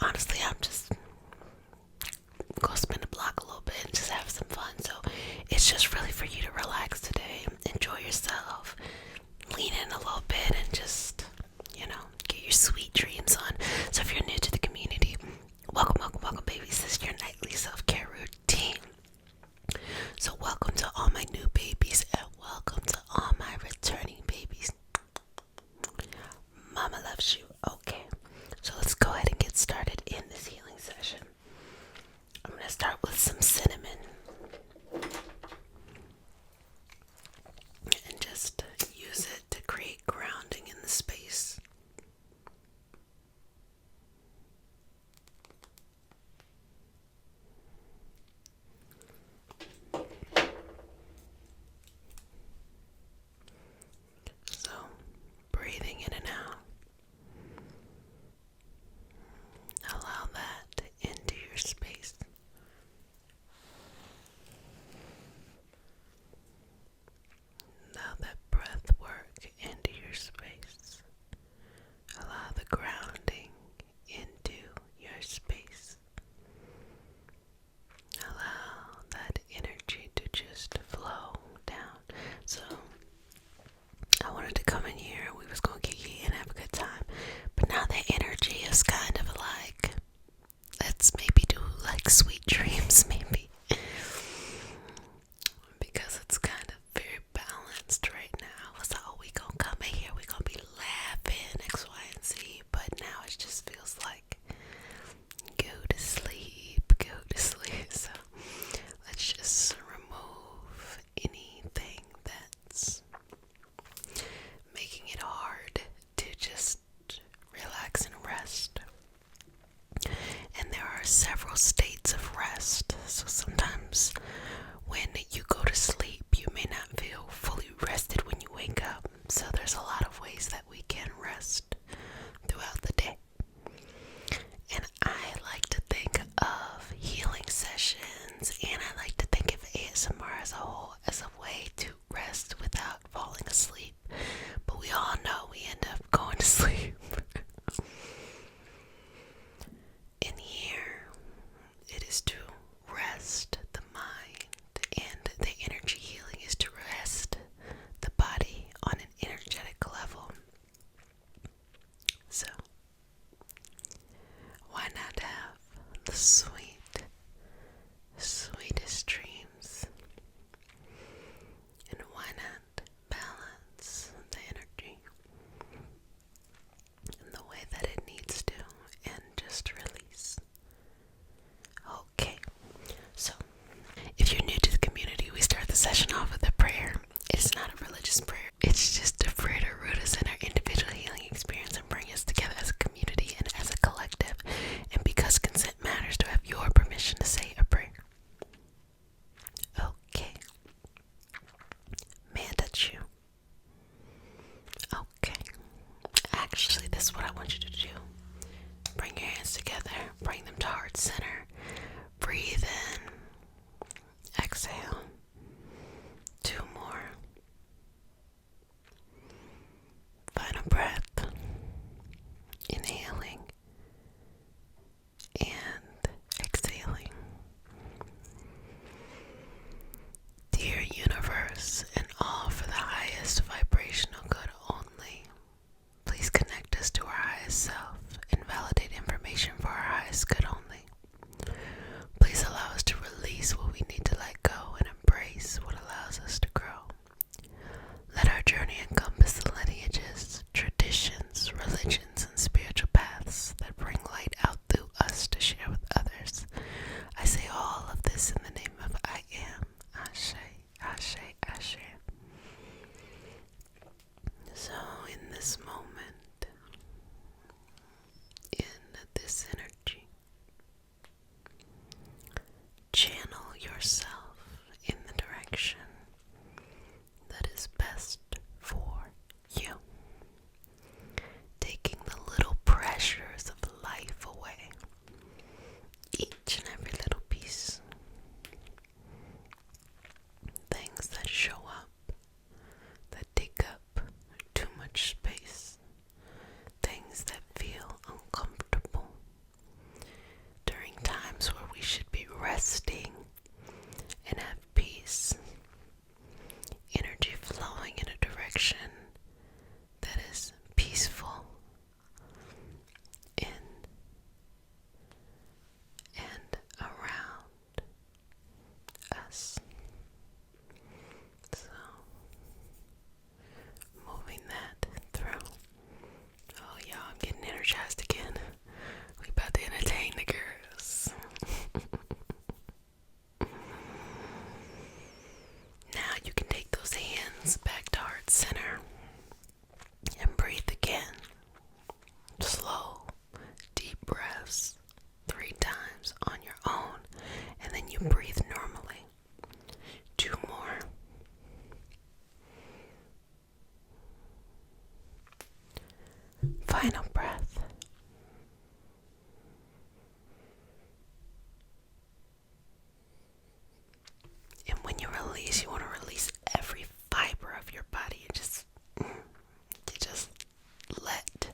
honestly, I'm just gonna spin the block a little bit and just have some fun. So it's just really for you to relax today, enjoy yourself, lean in a little bit, and just, get your sweet dreams on. So if you're new to the community, welcome, babies. This is your nightly self-care routine. So welcome to all my new babies and welcome to all my returning babies. Mama loves you. Okay, so let's go ahead and get started in this healing session. I'm going to start with some cinnamon and just use it to create grounding in the space. So, breathing in and out. Allow that into your space. Allow that breath work into your space. Allow the grounding into your space. Allow that energy to just flow down. So, I wanted to come in here. We was gonna kick it and have a good time. But now the energy is kind of like, let's maybe do like sweet dreams, maybe. Because it's kind of very balanced right now. It's like, oh, we gonna come in here, we gonna be laughing, X, Y, and Z. But now it just feels like, go to sleep, go to sleep. So let's just remove anything that's making it hard to just relax and rest. And there are several states of rest. So sometimes when you go to sleep, you may not feel fully rested when you wake up. So there's a lot of ways that we can rest throughout the day. And I like to think of healing sessions, and I like to think of ASMR as a whole as a way to rest without falling asleep. But we all know we end up going to sleep. In here, it is to rest the mind, and the energy healing is to rest the body on an energetic level. So, why not have the sweetest dreams? And why not balance the energy in the way that it needs to and just release? Okay, so if you're new to the community, we start the session off with a prayer. It's not a religious prayer. It's just a prayer to root us in our individual healing experience and bring us together as a community and as a collective. And because consent matters, to have you release, you want to release every fiber of your body and just let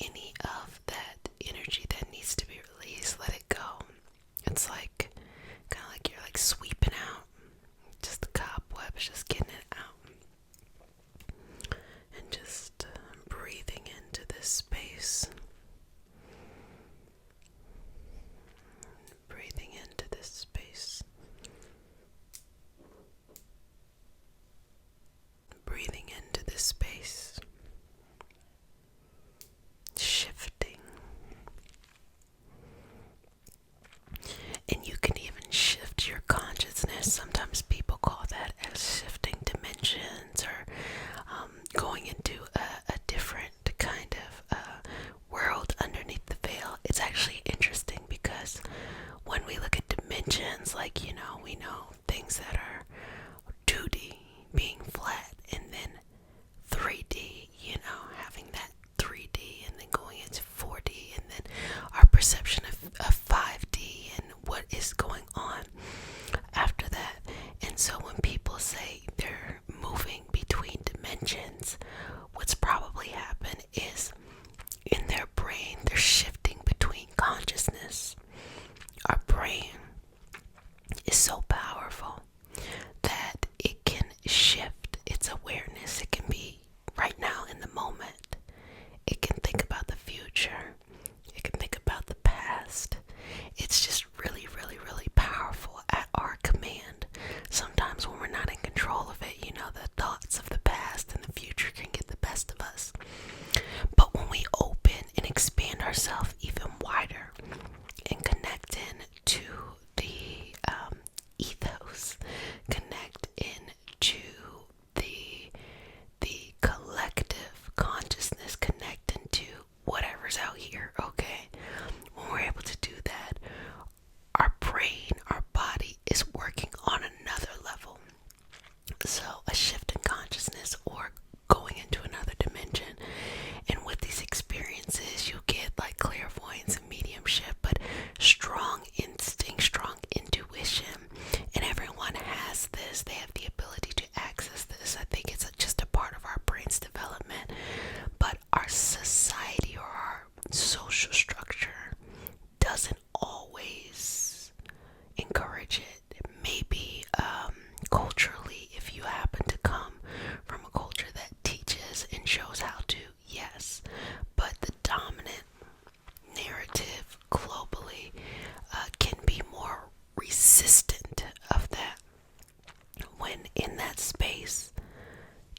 any of that energy that needs to be released, let it go. It's like kind of like you're like sweeping out just the cobwebs, just getting it out, and just breathing into this space. Breathing into this space. Breathing into this space. Shifting. And you can even shift your consciousness. Sometimes people call that as shifting dimensions, or going into a different kind of world underneath the veil. It's actually interesting because when we look at dimensions, like, we know things that are 2D being flat, and then 3D, having that 3D, and then going into 4D, and then our perception of 5D and what is going on after that. And so when people say they're moving between dimensions, what's probably happened is in their brain, they're shifting between consciousness. Our brain is so powerful that it can shift its awareness. It can be right now in the moment. It can think about the future. It can think about the past. It's just really, really, really powerful at our command. Sometimes when we're not in control of it, the thoughts of the past and the future can get the best of us. But when we open and expand ourselves even wider and connect in to the ethos, connect into the collective consciousness, connect into whatever's out here, okay? When we're able to do that, our brain, our body is working on another level. So a shift in consciousness or going into another dimension. And with these experiences, you get like clairvoyance and mediumship, but strong instinct, strong intuition. And everyone has this. They have the ability to access this. I think it's just a part of our brain's development. But our society or our social structure doesn't always encourage it. Maybe culturally, if you happen to come from a culture that teaches and shows how to, yes. But the dominant narrative globally can be more resistant of that. When in that space,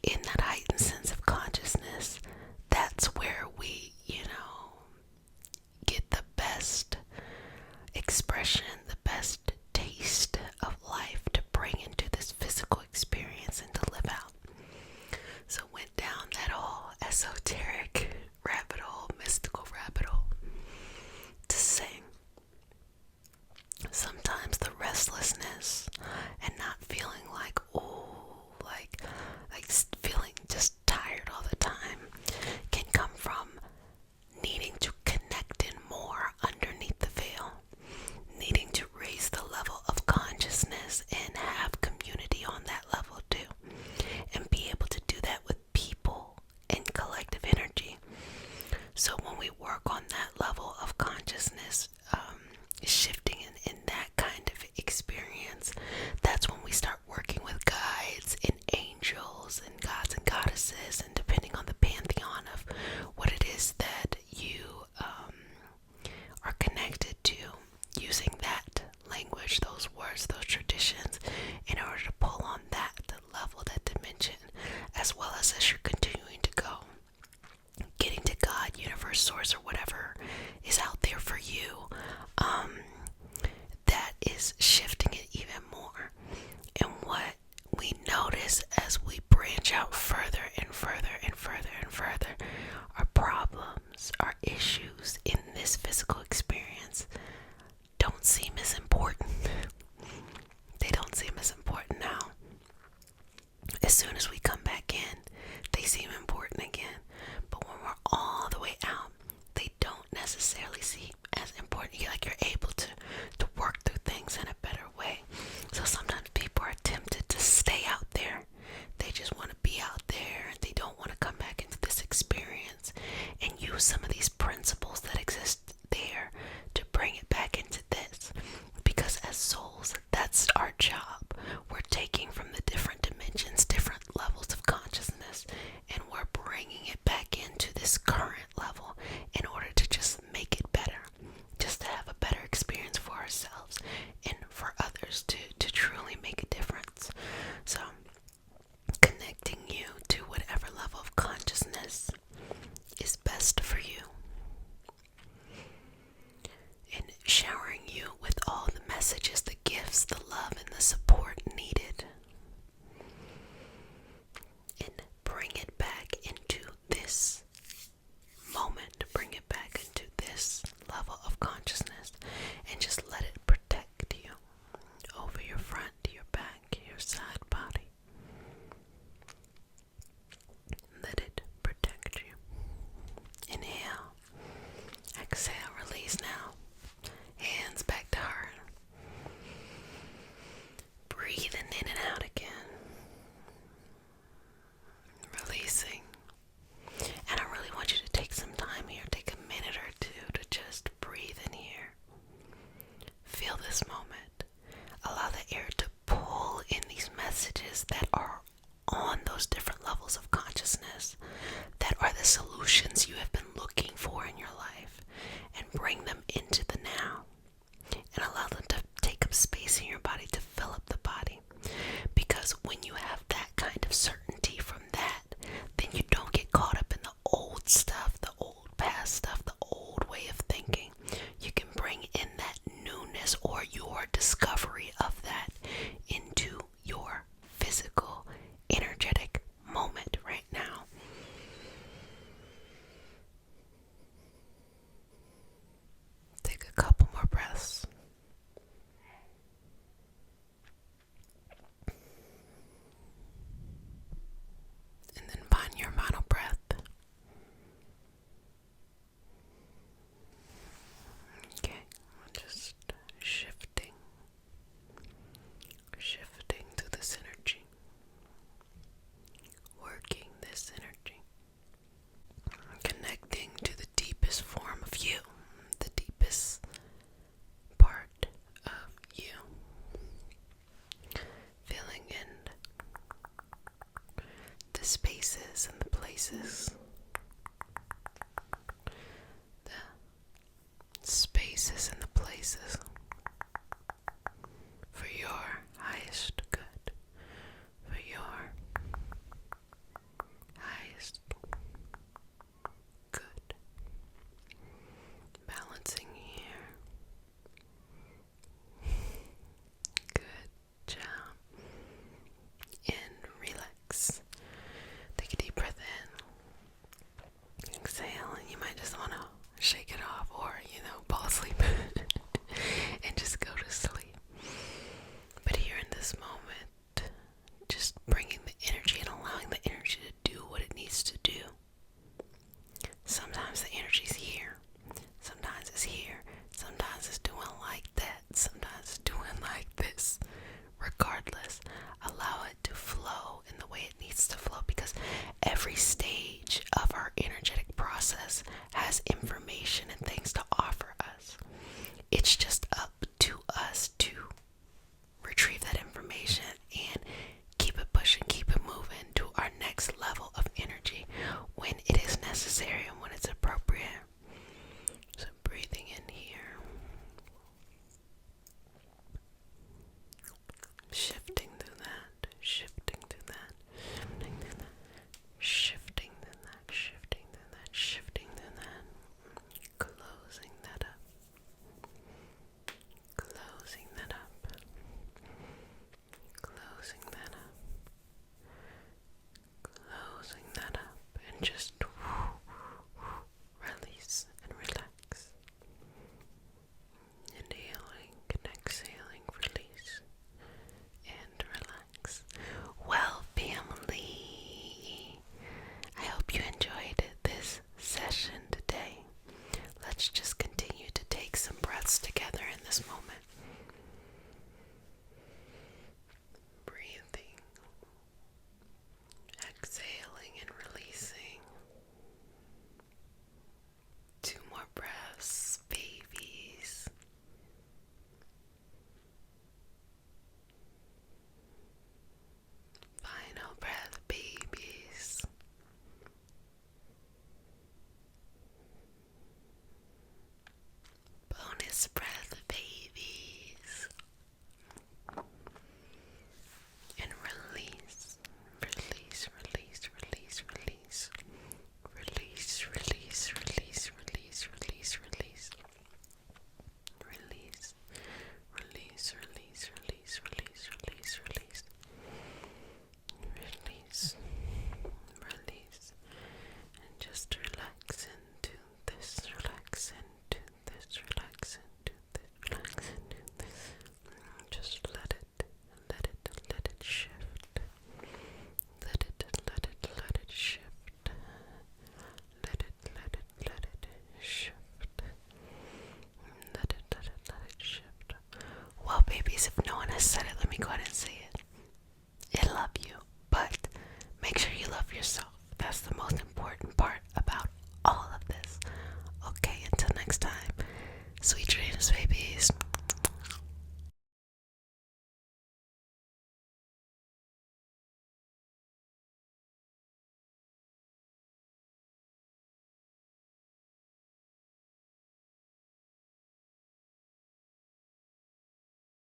in that heightened sense of consciousness, that's where we, get the best expression, the best taste of life to bring into this physical experience and to live out. So went down that whole esoteric rabbit hole, mystical rabbit hole, to sing. Sometimes the restlessness and not feeling like, feeling just tired all the time can come from needing to connect in more underneath the veil, needing to raise the level of consciousness and have community on that level too, and be able to do that with people and collective energy. So when we work on that level of consciousness, shifting in that kind of experience, that's when we start working with guides and angels and gods and goddesses, and depending on the pantheon of what it is that you are connected to, using that language, those words, those traditions, in order to pull on that level, that dimension, as well as you're continuing to go, getting to God, universe, source, or whatever is out there for you. That is shifting it even more. And what we notice as we branch out further and further and further and further, our problems, our issues in this physical experience don't seem as important. They don't seem as important now. As soon as we come back in, they seem important again. But when we're all the way out, they don't necessarily seem as important. You're able to work through things in a better way. So sometimes people are release now. Hands back to heart. Breathing in and out again. Releasing. And I really want you to take some time here. Take a minute or two to just breathe in here. Feel this moment. Allow the air to pull in these messages that are on those different levels of consciousness, that are the solutions you have been looking for in your life, and bring them into the now. And allow them to take up space in your body, to fill up the body. Because when you have that kind of certainty from that, then you don't get caught up in the old stuff, the old past stuff, the old way of thinking. You can bring in that newness or your discovery of that into your physical, energetic moment right now. Take a couple more breaths. And then find your final breath. Okay, just shifting to this energy, working this energy, connecting to the deepest form of you, the deepest part of you, filling in the spaces and the places, the spaces and the places for your highest good, for your highest good. Balancing here. Good job. And relax. Take a deep breath in. Exhale, and you might just want to shake it off or, fall asleep and just go to sleep. But here in this moment, just bringing the energy and allowing the energy to do what it needs to do. Sometimes the energy's here. Sometimes it's here. Sometimes it's doing like that. Sometimes it's doing like this. Regardless, allow it to flow in the way it needs to flow, because every stage of our energetic process has information and things to offer us. It's just up to us to retrieve that information and keep it pushing, keep it moving to our next level of energy when it is necessary and when it's appropriate. So breathing in here. Shifting through that, shifting through that, shifting through that, shifting through that, shifting through that, shifting through that, closing that up, closing that up, closing that up, closing that up, and just release and relax. Inhaling and exhaling, release and relax. Well, family, I hope you enjoyed this session today. Let's just continue to take some breaths together in this moment. Breathing, exhaling and releasing. 2 more breaths, babies. Final breath, babies. Bonus breath, babies. And release, release, release, release, release. Release, release, release, release, release, release. Release, release, release, release, release, release, release. Release, release, and just relax into this, relax into this, relax into Anyways, if no one has said it, let me go ahead and say it. I love you, but make sure you love yourself.